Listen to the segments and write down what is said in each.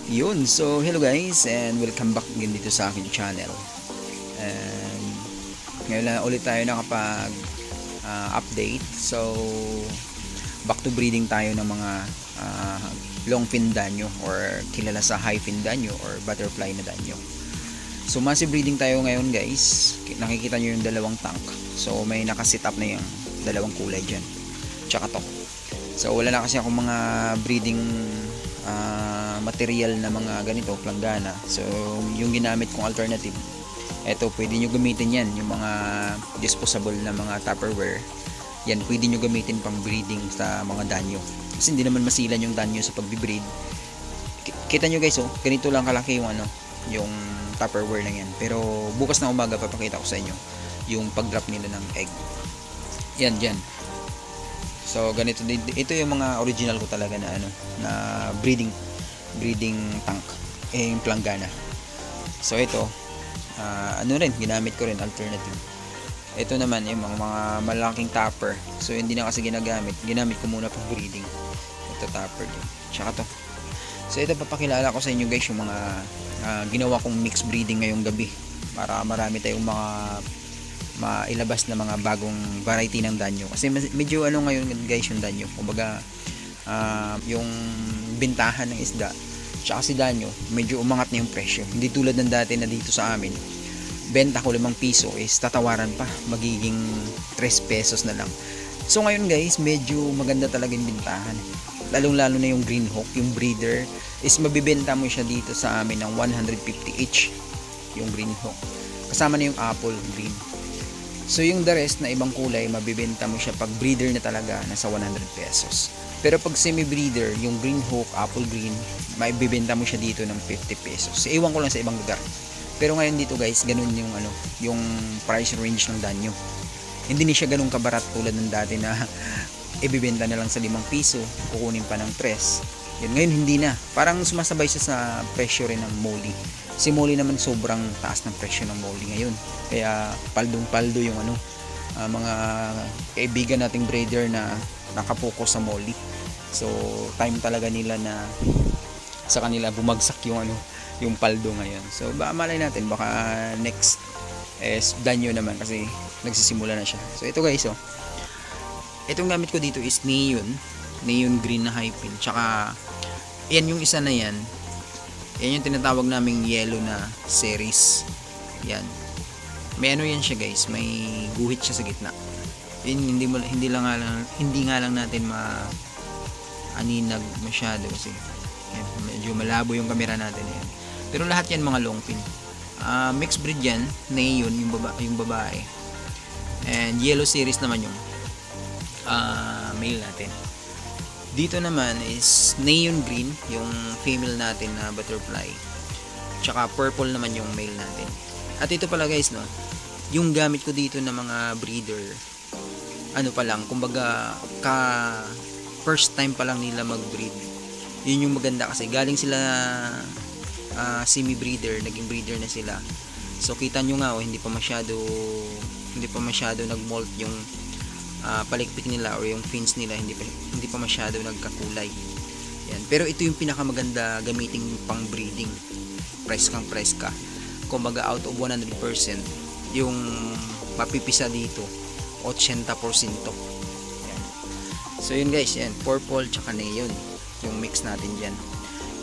Yun, so hello guys and welcome back again dito sa aking channel. And ngayon na ulit tayo nakapag update. So back to breeding tayo ng mga long fin danyo or kilala sa high fin danyo or butterfly na danyo. So massive breeding tayo ngayon guys. Nakikita nyo yung dalawang tank. So may nakasit up na yung dalawang kulay dyan. Tsaka to. So wala na kasi akong mga breeding material na mga ganito, planggana. So yung ginamit kong alternative, eto, pwede nyo gamitin yan, yung mga disposable na mga Tupperware. Yan, pwede nyo gamitin pang breeding sa mga danyo. Kasi hindi naman masilan yung danyo sa pagbe-breed. Kita nyo guys, oh, ganito lang kalaki yung yung Tupperware lang yan. Pero bukas na umaga papakita ko sa inyo yung pag-drop nila ng egg. Yan, dyan. So ganito, ito yung mga original ko talaga na na breeding tank, yung planggana. So ito rin, ginamit ko rin alternative. Ito naman yung mga malaking topper. So hindi na kasi ginamit ko muna pang breeding. Ito topper din. Tsaka to. So ito, papakilala ko sa inyo guys yung mga ginawa kong mixed breeding ngayong gabi para marami tayong mga mailabas na mga bagong variety ng danyo. Kasi medyo ngayon guys yung danyo. Kumbaga yung bintahan ng isda tsaka si danyo, medyo umangat na yung presyo. Hindi tulad ng dati na dito sa amin, benta ko 5 piso is tatawaran pa, magiging 3 pesos na lang. So ngayon guys, medyo maganda talaga yung bintahan. Lalong lalo na yung green hawk, yung breeder is mabibenta mo siya dito sa amin ng 150 each, yung green hawk. Kasama na yung apple green. So yung the rest na ibang kulay, mabibenta mo siya pag breeder na talaga, nasa 100 pesos. Pero pag semi-breeder, yung green hawk, apple green, maibibenta mo siya dito ng 50 pesos. So, iwan ko lang sa ibang lugar. Pero ngayon dito guys, ganun yung yung price range ng danyo. Hindi siya ganun kabarat tulad ng dati na ibibenta na lang sa 5 piso, kukunin pa ng 3. Yan, ngayon hindi na. Parang sumasabay siya sa presyo rin ng molly. Si molly naman sobrang taas ng presyo ng molly ngayon. Kaya paldong-paldo yung mga kaibigan nating breeder na nakapokus sa molly. So time talaga nila na sa kanila bumagsak yung paldo ngayon. So malay natin, baka next is danyo naman kasi nagsisimula na siya. So ito guys, itong gamit ko dito is neon green na high pin. Tsaka yan yung isa na yan yung tinatawag naming yellow na series. Yan, may yan siya guys, may guhit siya sa gitna. Hindi nga lang natin aninag masyado kasi medyo malabo yung camera natin yan. Pero lahat yan mga long pin. Mixed breed yan, neon yung babae. And yellow series naman yung male natin. Dito naman is neon green yung female natin na butterfly. Tsaka purple naman yung male natin. At ito pala guys, yung gamit ko dito na mga breeder, pa lang, kumbaga first time pa lang nila mag-breed. Yun yung maganda kasi galing sila semi-breeder, naging breeder na sila. So kita nyo nga, hindi pa masyado nag-molt yung palikpik nila or yung fins nila, hindi pa masyado nagkakulay. Yan. Pero ito yung pinakamaganda gamiting pang breeding. Price ka. Kumbaga out of 100%, yung mapipisa dito 80%. Yan. So yun guys, yan, purple tsaka neon yung mix natin dyan.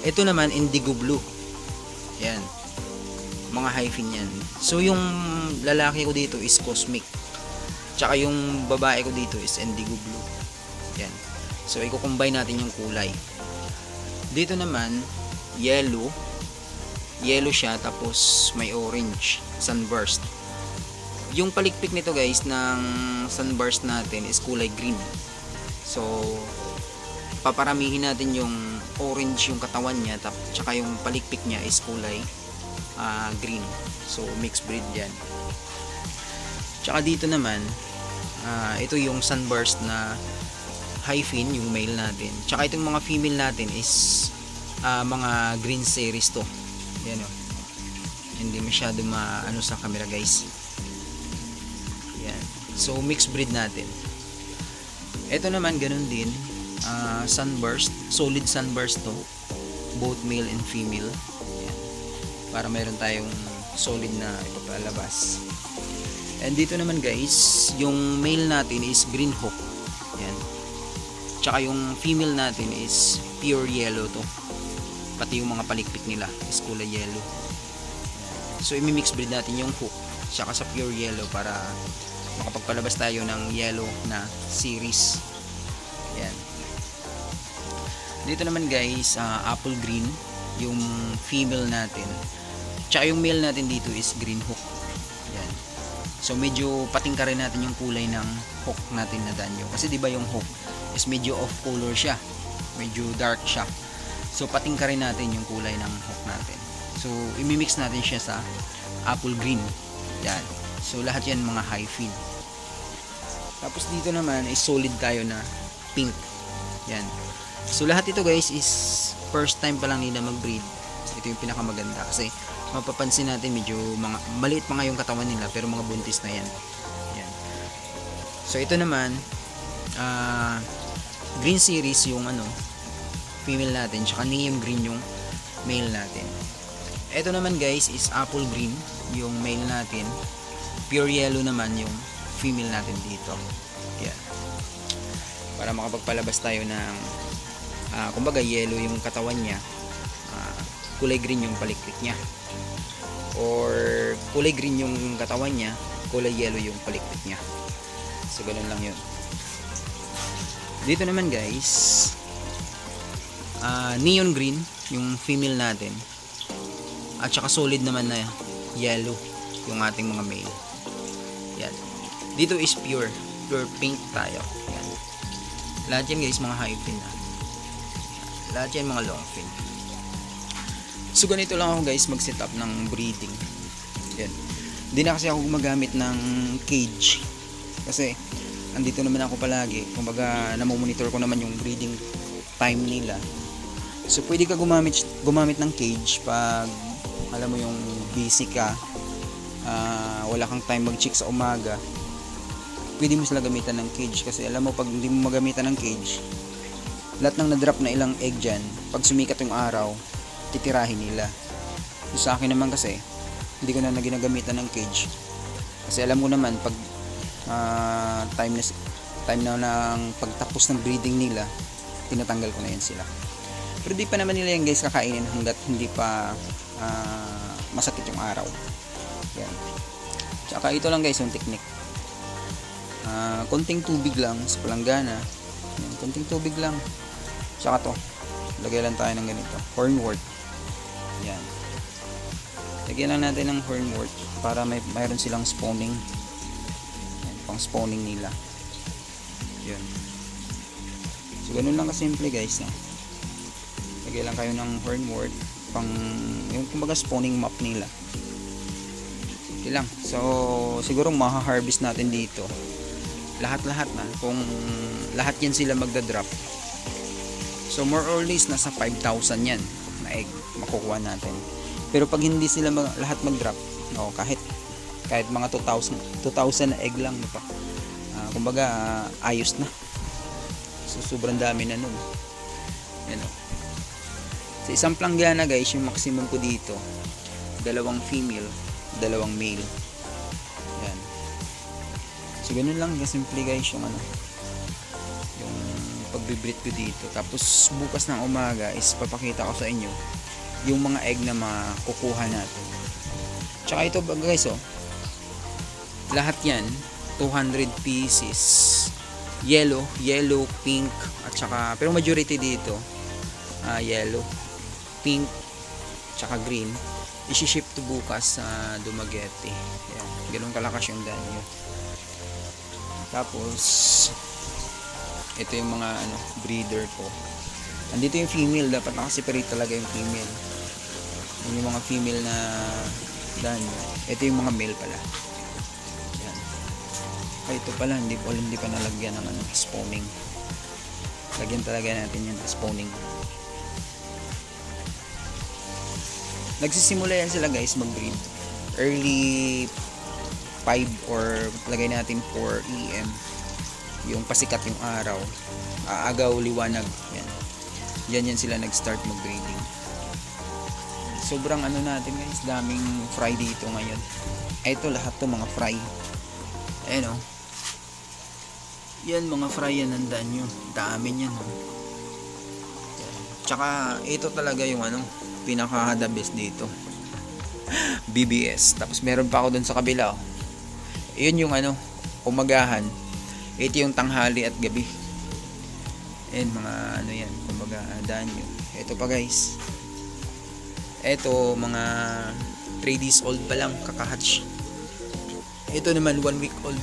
Ito naman indigo blue. Yan, mga hyphen yan. So yung lalaki ko dito is cosmic, tsaka yung babae ko dito is indigo blue. Yan. So i-combine natin yung kulay. Dito naman yellow siya, tapos may orange, sunburst. Yung palikpik nito guys ng sunburst natin is kulay green. So paparamihin natin yung orange yung katawan niya, tsaka yung palikpik niya is kulay green. So mixed breed yan. Tsaka dito naman ito yung sunburst na hyphen yung male natin. Tsaka itong mga female natin is mga green series to. Yan hindi masyado sa camera guys. Yan. So mixed breed natin. Ito naman ganun din, sunburst, solid sunburst to. both male and female. Yan. Para meron tayong solid na ipapalabas. And dito naman guys, yung male natin is green hawk. Yan. Tsaka yung female natin is pure yellow to. Pati yung mga palikpik nila is kulay yellow. So imi-mix breed natin yung hawk tsaka sa pure yellow para makapagpalabas tayo ng yellow na series. Yan. Dito naman guys, apple green yung female natin. Tsaka yung male natin dito is green hawk. Yan. So medyo patingkarin natin yung kulay ng hawk natin na danyo. Kasi di ba yung hawk is medyo off color siya. Medyo dark siya. So patingkarin natin yung kulay ng hawk natin. So imimix natin siya sa apple green. Yan. So lahat yan mga high feed. Tapos dito naman is solid tayo na pink. Yan. So lahat ito guys is first time pa lang nila mag-breed. Ito yung pinakamaganda kasi mapapansin natin medyo maliit pa nga yung katawan nila pero mga buntis na yan. Yan. So ito naman green series yung female natin, tsaka neon green yung male natin. Ito naman guys is apple green yung male natin, pure yellow naman yung female natin dito. Yan. Para makapagpalabas tayo ng kumbaga yellow yung katawan niya, kulay green yung palikpik niya, or kulay green yung katawan niya, kulay yellow yung palikpik niya. So ganun lang yun. Dito naman guys, neon green yung female natin, at saka solid naman na yellow yung ating mga male. Yan. Dito is pure pink tayo. Yan. Lahat yan guys mga high fin. Lahat yan mga long fin. So ganito lang ako guys mag-set up ng breeding. Yan. Hindi na kasi ako gumagamit ng cage kasi andito naman ako palagi. Kumbaga namomonitor ko naman yung breeding time nila. So pwede ka gumamit ng cage pag alam mo yung busy ka, wala kang time mag-check sa umaga. Pwede mo sila gamitan ng cage kasi alam mo pag hindi mo magamitan ng cage, lahat ng na-drop na ilang egg dyan, pag sumikat yung araw, titirahin nila. So, sa akin naman kasi hindi ko na ginagamitan ng cage kasi alam ko naman pag time na ng pagtapos ng breeding nila, tinatanggal ko na yan sila. Pero di pa naman nila yan guys kakainin hanggat hindi pa masakit yung araw. Yan. Tsaka ito lang guys yung technique, konting tubig lang sa palanggana. Yan, konting tubig lang. Tsaka to, lagay lang tayo ng ganito, hornwort. Yan. Lagyan lang natin ng hornwort para mayroon silang spawning. Yan, pang spawning nila. Yun. So ganun lang kasimple guys. Lagay lang kayo ng hornwort pang yung kumbaga spawning map nila. Okay lang. So siguro maha-harvest natin dito lahat-lahat na kung lahat yan sila magda-drop. So more or less nasa 5,000 yan na egg makukuha natin. Pero pag hindi sila lahat mag-drop, kahit mga 2,000 na egg lang pa. Kumbaga ayos na. So sobrang dami na nun. Yan o. Sa isang planggana guys, yung maximum ko dito, 2 female, 2 male. Yan. So ganun lang simple guys yung yung pagbe-breed ko dito. Tapos bukas ng umaga is papakita ko sa inyo yung mga egg na makukuha natin. Tsaka ito guys lahat yan 200 pieces. Yellow, pink, at saka pero majority dito yellow, pink, tsaka green. I-ship to bukas sa Dumaguete. Yan, ganun kalakas yung danyo. Tapos ito yung mga breeder ko. Andito yung female, dapat nakaseparate talaga yung female. Yung mga female na danyo. Ito yung mga male pala. Yan. Ay, ito pala hindi pa nalagyan ng spawning. Lagyan talaga natin yung spawning. Nagsisimula yan sila guys mag-breed early 5 or lagay natin 4 AM yung pasikat yung araw, agaw liwanag yan sila nag-start mag-breeding. sobrang ano natin guys, daming fry dito ngayon. Ito lahat to mga fry. Ayan o. Yan mga fry yan, nandaan nyo. Dami yan o. Tsaka ito talaga yung ano, pinaka the best dito. BBS. Tapos meron pa ako dun sa kabila o. Yun yung ano, umagahan. Ito yung tanghali at gabi. Ayan mga ano yan, kumbaga daan nyo. Ito pa guys. Ito mga 3 days old pa lang, kakahatch. Ito naman 1 week old.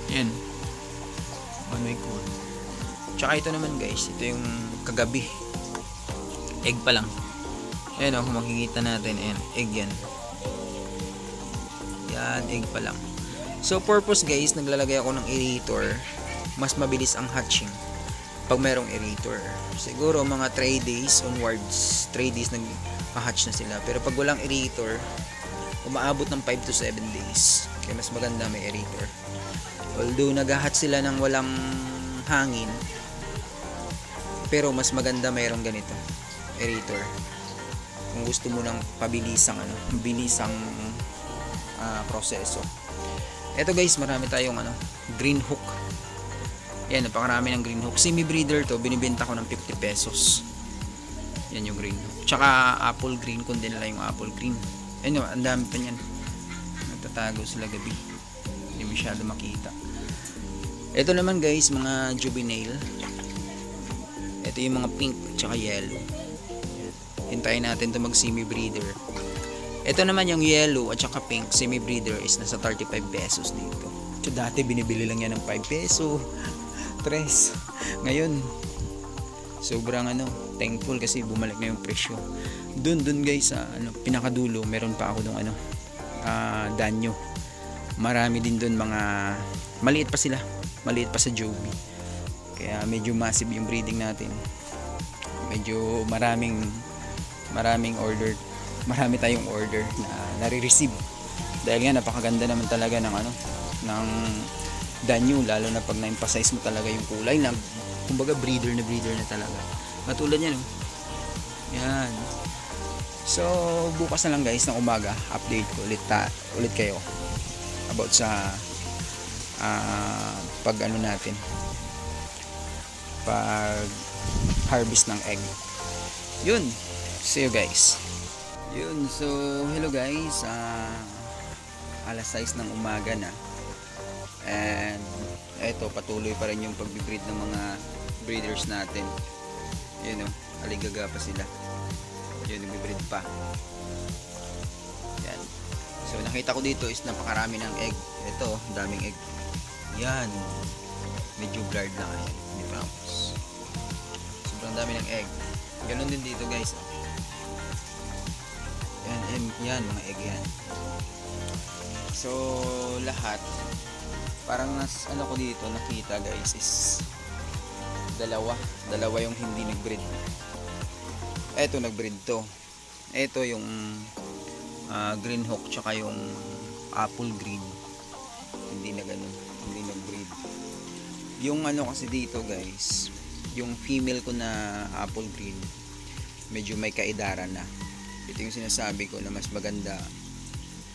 Yan, 1 week old. Tsaka ito naman guys, ito yung kagabi. Egg pa lang. Ayan o, kung makikita natin, ayan, egg yan. Yan, egg pa lang. So purpose guys, naglalagay ako ng aerator. Mas mabilis ang hatching pag merong aerator. Siguro mga 3 days onwards, 3 days nag-hatch na sila. Pero pag walang aerator, umaabot ng 5 to 7 days. Kaya mas maganda may aerator. Although nag-hatch sila ng walang hangin, pero mas maganda mayroong ganito, aerator. Kung gusto mo ng pabilisang ano, mabilisang proseso. Ito guys, marami tayong ano, green hook. Yan, napakarami ng green hook. Semi breeder to, binibenta ko ng 50 pesos. Yan yung green hook. Tsaka apple green, kundi nila yung apple green. Ayun, ang dami pa niyan. Nagtatago sila gabi. Hindi masyado makita. Ito naman guys, mga juvenile. Ito yung mga pink tsaka yellow. Yan. Hintayin natin to mag semi breeder. Ito naman yung yellow at saka pink semi breeder is nasa 35 pesos dito. So dati binibili lang yan ng 5 peso, 3. Ngayon sobrang ano, thankful kasi bumalik na yung presyo. Dun guys sa ano, pinakadulo meron pa ako dong ano, danyo. Marami din dun, mga maliit pa sila, maliit pa sa Joby. Kaya medyo massive yung breeding natin. Medyo maraming order. Marami tayong order na nare-receive. Dahil nga napakaganda naman talaga ng ano, ng danyo, lalo na pag na-emphasize mo talaga yung kulay na kumbaga breeder na talaga. Katulad niyan, no? Yan. So bukas na lang guys ng umaga, update ko ulit kayo about sa pag ano natin, pag harvest ng egg. Yun, see you guys. Yun, so hello guys, alas 6 ng umaga na, and eto patuloy pa rin yung pagbibreed ng mga breeders natin. Yun o, aligaga pa sila. Yun, nagbibreed pa. Yan. So nakita ko dito is napakarami ng egg. Ito, daming egg. Yan, medyo blurred lang. Ayan, may focus. Sobrang dami ng egg. Ganon din dito guys. Yan, mga egg yan. So lahat parang ano ko dito nakita guys is dalawa yung hindi nagbreed. Eto nagbreed to. Eto yung green hawk tsaka yung apple green. Hindi na ganun, hindi nagbreed. Yung ano kasi dito guys, yung female ko na apple green medyo may kaedaran na. Ito yung sinasabi ko na mas maganda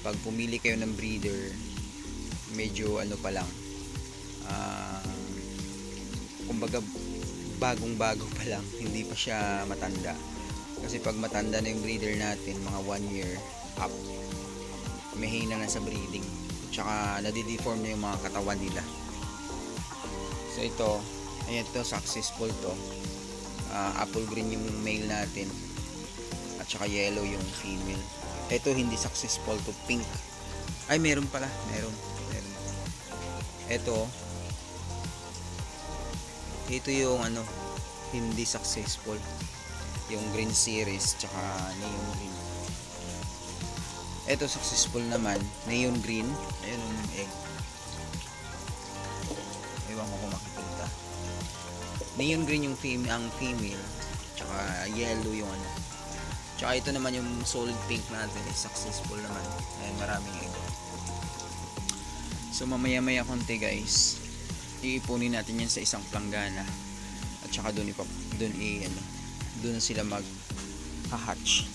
pag pumili kayo ng breeder, medyo ano pa lang, kumbaga bagong-bago pa lang, hindi pa siya matanda. Kasi pag matanda na yung breeder natin, mga 1 year up, mahina na sa breeding, tsaka nadideform na yung mga katawan nila. So ito, ayan, ito successful to. Apple green yung male natin at saka yellow yung female. Ito hindi successful to, pink. Ay meron pala, meron. Ito yung ano, hindi successful, yung green series tsaka neon green. Ito successful naman, neon green. Ayun yung egg. Ewan ko kung makikita. Neon green yung ang female, tsaka yellow yung ano. Tsaka ito naman yung solid pink natin is successful naman. Ayan, maraming egg. So mamaya konti guys, iipunin natin yan sa isang planggana. At tsaka doon sila mag-hatch.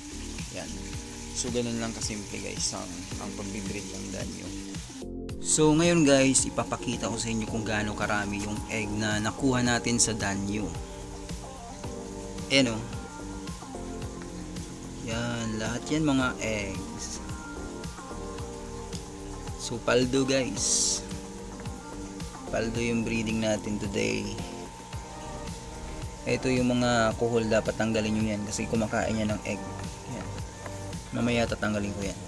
Yan. So ganun lang kasimple guys ang pagbibreed ng danyo. So ngayon guys, ipapakita ko sa inyo kung gaano karami yung egg na nakuha natin sa danyo. Ayan o. Yan, lahat yan mga eggs. So paldo guys. Paldo yung breeding natin today. Ito yung mga kuhol, dapat tanggalin nyo yan kasi kumakain yan ng egg. Yan. Mamaya tatanggalin ko yan.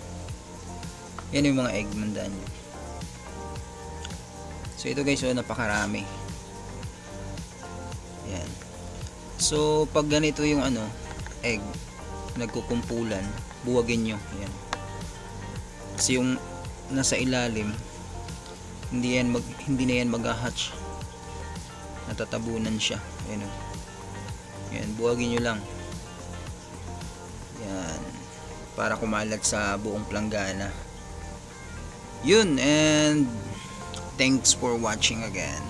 Yan yung mga egg mandaan nyo. So ito guys, napakarami. Yan. So pag ganito yung egg, nagkukumpulan, buwagin nyo. Yan. Kasi yung nasa ilalim, hindi na yan mag-hatch. Natatabunan siya. Ayan. Yan, buwagin nyo lang. Yan. Para kumalat sa buong planggana. Yun, and thanks for watching again.